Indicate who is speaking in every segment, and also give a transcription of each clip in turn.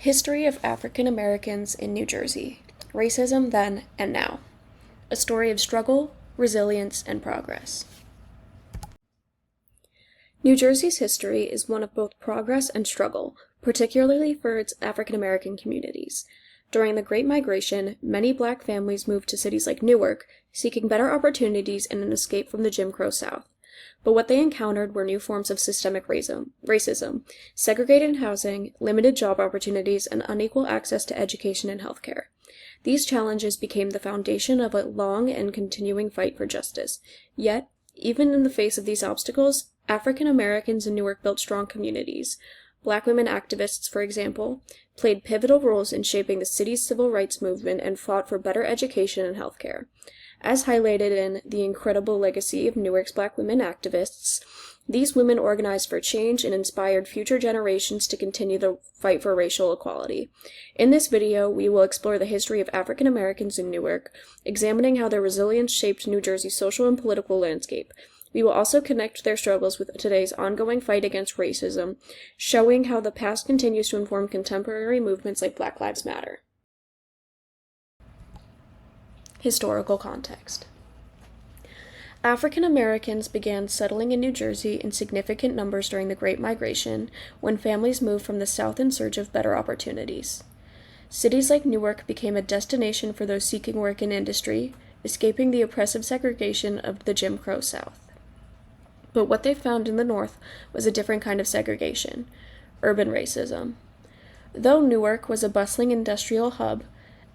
Speaker 1: History of African Americans in New Jersey. Racism then and now. A story of struggle, resilience, and progress. New Jersey's history is one of both progress and struggle, particularly for its African American communities. During the Great Migration, many Black families moved to cities like Newark, seeking better opportunities and an escape from the Jim Crow South. But what they encountered were new forms of systemic racism, segregated housing, limited job opportunities, and unequal access to education and healthcare. These challenges became the foundation of a long and continuing fight for justice. Yet, even in the face of these obstacles, African Americans in Newark built strong communities. Black women activists, for example, played pivotal roles in shaping the city's civil rights movement and fought for better education and healthcare. As highlighted in The Incredible Legacy of Newark's Black Women Activists, these women organized for change and inspired future generations to continue the fight for racial equality. In this video, we will explore the history of African Americans in Newark, examining how their resilience shaped New Jersey's social and political landscape. We will also connect their struggles with today's ongoing fight against racism, showing how the past continues to inform contemporary movements like Black Lives Matter. Historical context. African Americans began settling in New Jersey in significant numbers during the Great Migration, when families moved from the South in search of better opportunities. Cities like Newark became a destination for those seeking work in industry, escaping the oppressive segregation of the Jim Crow South. But what they found in the North was a different kind of segregation: urban racism. Though Newark was a bustling industrial hub,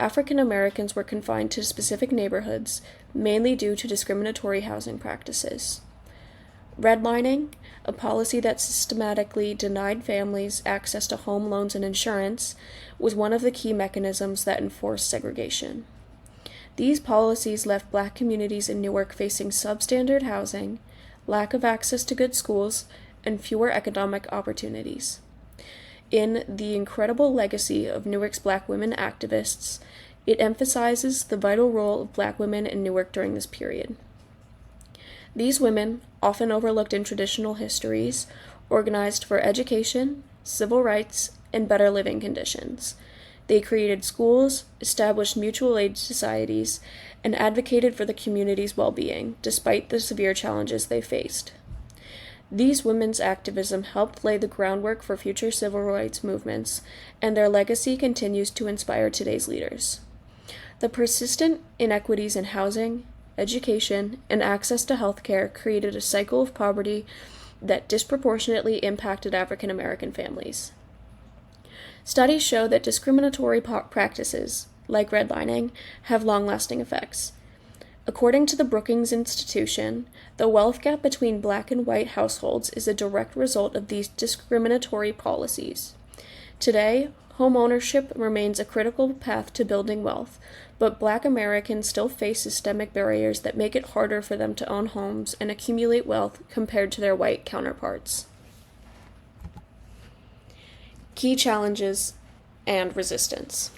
Speaker 1: African Americans were confined to specific neighborhoods, mainly due to discriminatory housing practices. Redlining, a policy that systematically denied families access to home loans and insurance, was one of the key mechanisms that enforced segregation. These policies left Black communities in Newark facing substandard housing, lack of access to good schools, and fewer economic opportunities. In The Incredible Legacy of Newark's Black Women Activists, it emphasizes the vital role of Black women in Newark during this period. These women, often overlooked in traditional histories, organized for education, civil rights, and better living conditions. They created schools, established mutual aid societies, and advocated for the community's well-being, despite the severe challenges they faced. These women's activism helped lay the groundwork for future civil rights movements, and their legacy continues to inspire today's leaders. The persistent inequities in housing, education, and access to healthcare created a cycle of poverty that disproportionately impacted African American families. Studies show that discriminatory practices, like redlining, have long-lasting effects. According to the Brookings Institution, the wealth gap between Black and white households is a direct result of these discriminatory policies. Today, home ownership remains a critical path to building wealth, but Black Americans still face systemic barriers that make it harder for them to own homes and accumulate wealth compared to their white counterparts. Key challenges and resistance.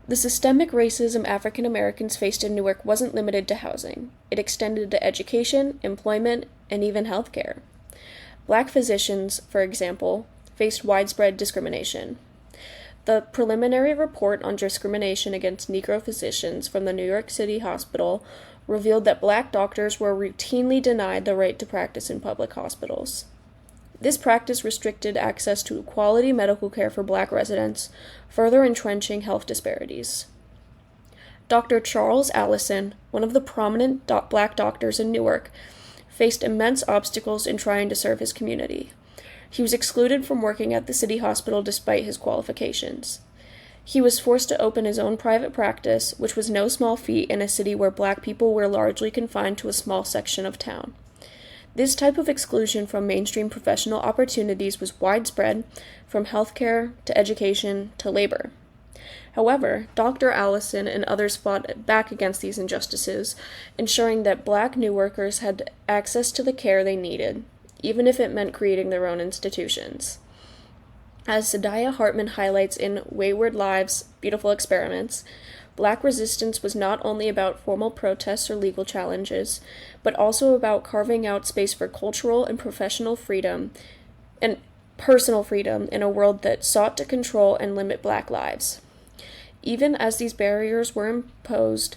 Speaker 1: The systemic racism African Americans faced in Newark wasn't limited to housing. It extended to education, employment, and even healthcare. Black physicians, for example, faced widespread discrimination. The preliminary report on discrimination against Negro physicians from the New York City Hospital revealed that Black doctors were routinely denied the right to practice in public hospitals. This practice restricted access to quality medical care for Black residents, further entrenching health disparities. Dr. Charles Allison, one of the prominent Black doctors in Newark, faced immense obstacles in trying to serve his community. He was excluded from working at the city hospital despite his qualifications. He was forced to open his own private practice, which was no small feat in a city where Black people were largely confined to a small section of town. This type of exclusion from mainstream professional opportunities was widespread, from healthcare to education to labor. However, Dr. Allison and others fought back against these injustices, ensuring that Black Newarkers had access to the care they needed, even if it meant creating their own institutions. As Sadiya Hartman highlights in Wayward Lives, Beautiful Experiments, Black resistance was not only about formal protests or legal challenges, but also about carving out space for cultural and professional freedom, and personal freedom in a world that sought to control and limit Black lives. Even as these barriers were imposed,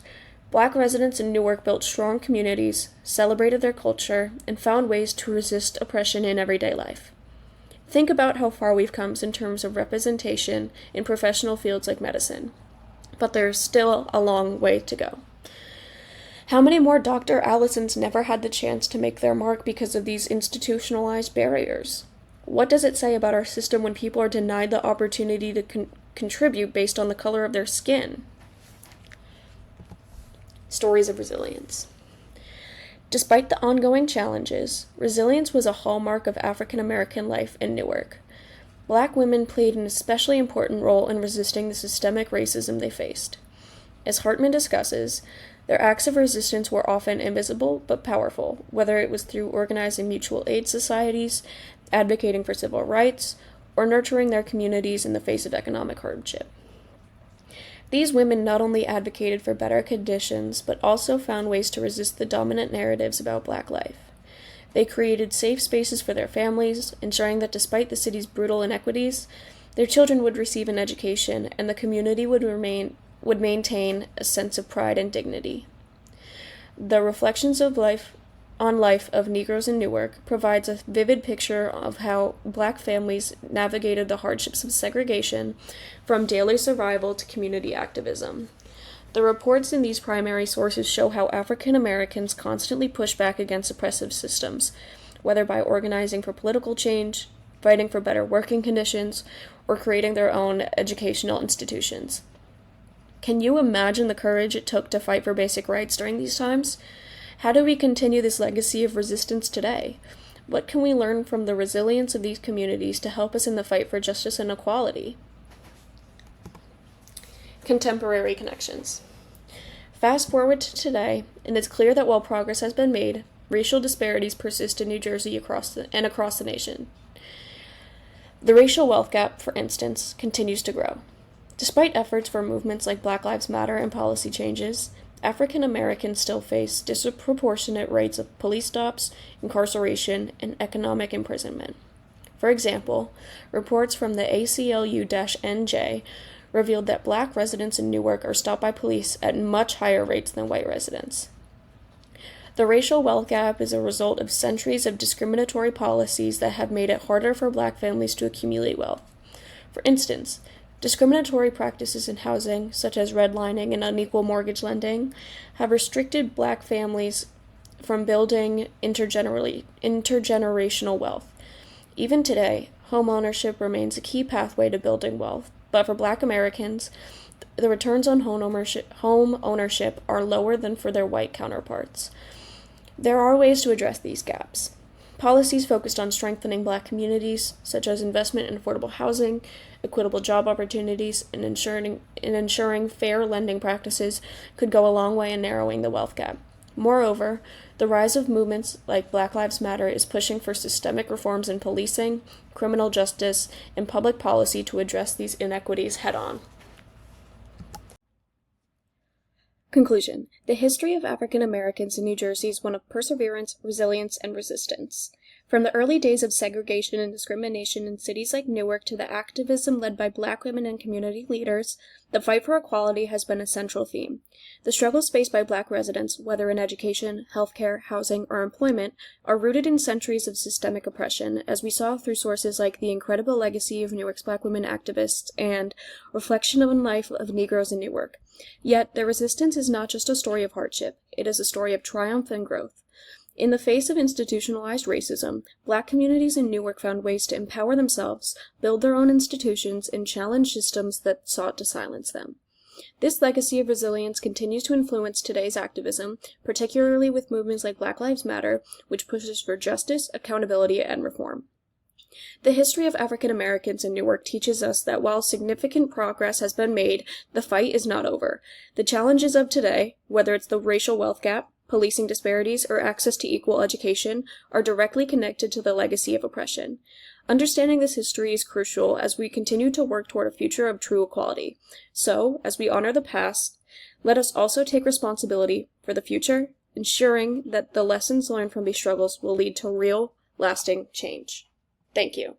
Speaker 1: Black residents in Newark built strong communities, celebrated their culture, and found ways to resist oppression in everyday life. Think about how far we've come in terms of representation in professional fields like medicine. But there's still a long way to go. How many more Dr. Allisons never had the chance to make their mark because of these institutionalized barriers? What does it say about our system when people are denied the opportunity to contribute based on the color of their skin? Stories of resilience. Despite the ongoing challenges, resilience was a hallmark of African American life in Newark. Black women played an especially important role in resisting the systemic racism they faced. As Hartman discusses, their acts of resistance were often invisible but powerful, whether it was through organizing mutual aid societies, advocating for civil rights, or nurturing their communities in the face of economic hardship. These women not only advocated for better conditions, but also found ways to resist the dominant narratives about Black life. They created safe spaces for their families, ensuring that despite the city's brutal inequities, their children would receive an education and the community would maintain a sense of pride and dignity. The Reflections on Life of Negroes in Newark provides a vivid picture of how Black families navigated the hardships of segregation from daily survival to community activism. The reports in these primary sources show how African Americans constantly push back against oppressive systems, whether by organizing for political change, fighting for better working conditions, or creating their own educational institutions. Can you imagine the courage it took to fight for basic rights during these times? How do we continue this legacy of resistance today? What can we learn from the resilience of these communities to help us in the fight for justice and equality? Contemporary connections. Fast forward to today, and it's clear that while progress has been made, racial disparities persist in New Jersey across the nation. The racial wealth gap, for instance, continues to grow. Despite efforts for movements like Black Lives Matter and policy changes, African Americans still face disproportionate rates of police stops, incarceration, and economic imprisonment. For example, reports from the ACLU-NJ revealed that Black residents in Newark are stopped by police at much higher rates than white residents. The racial wealth gap is a result of centuries of discriminatory policies that have made it harder for Black families to accumulate wealth. For instance, discriminatory practices in housing, such as redlining and unequal mortgage lending, have restricted Black families from building intergenerational wealth. Even today, homeownership remains a key pathway to building wealth, but for Black Americans, the returns on home ownership are lower than for their white counterparts. There are ways to address these gaps. Policies focused on strengthening Black communities, such as investment in affordable housing, equitable job opportunities, and ensuring fair lending practices, could go a long way in narrowing the wealth gap. Moreover, the rise of movements like Black Lives Matter is pushing for systemic reforms in policing, criminal justice, and public policy to address these inequities head-on. Conclusion. The history of African Americans in New Jersey is one of perseverance, resilience, and resistance. From the early days of segregation and discrimination in cities like Newark to the activism led by Black women and community leaders, the fight for equality has been a central theme. The struggles faced by Black residents, whether in education, healthcare, housing, or employment, are rooted in centuries of systemic oppression, as we saw through sources like The Incredible Legacy of Newark's Black Women Activists and Reflection on Life of Negroes in Newark. Yet, their resistance is not just a story of hardship, it is a story of triumph and growth. In the face of institutionalized racism, Black communities in Newark found ways to empower themselves, build their own institutions, and challenge systems that sought to silence them. This legacy of resilience continues to influence today's activism, particularly with movements like Black Lives Matter, which pushes for justice, accountability, and reform. The history of African Americans in Newark teaches us that while significant progress has been made, the fight is not over. The challenges of today, whether it's the racial wealth gap, policing disparities, or access to equal education, are directly connected to the legacy of oppression. Understanding this history is crucial as we continue to work toward a future of true equality. So, as we honor the past, let us also take responsibility for the future, ensuring that the lessons learned from these struggles will lead to real, lasting change. Thank you.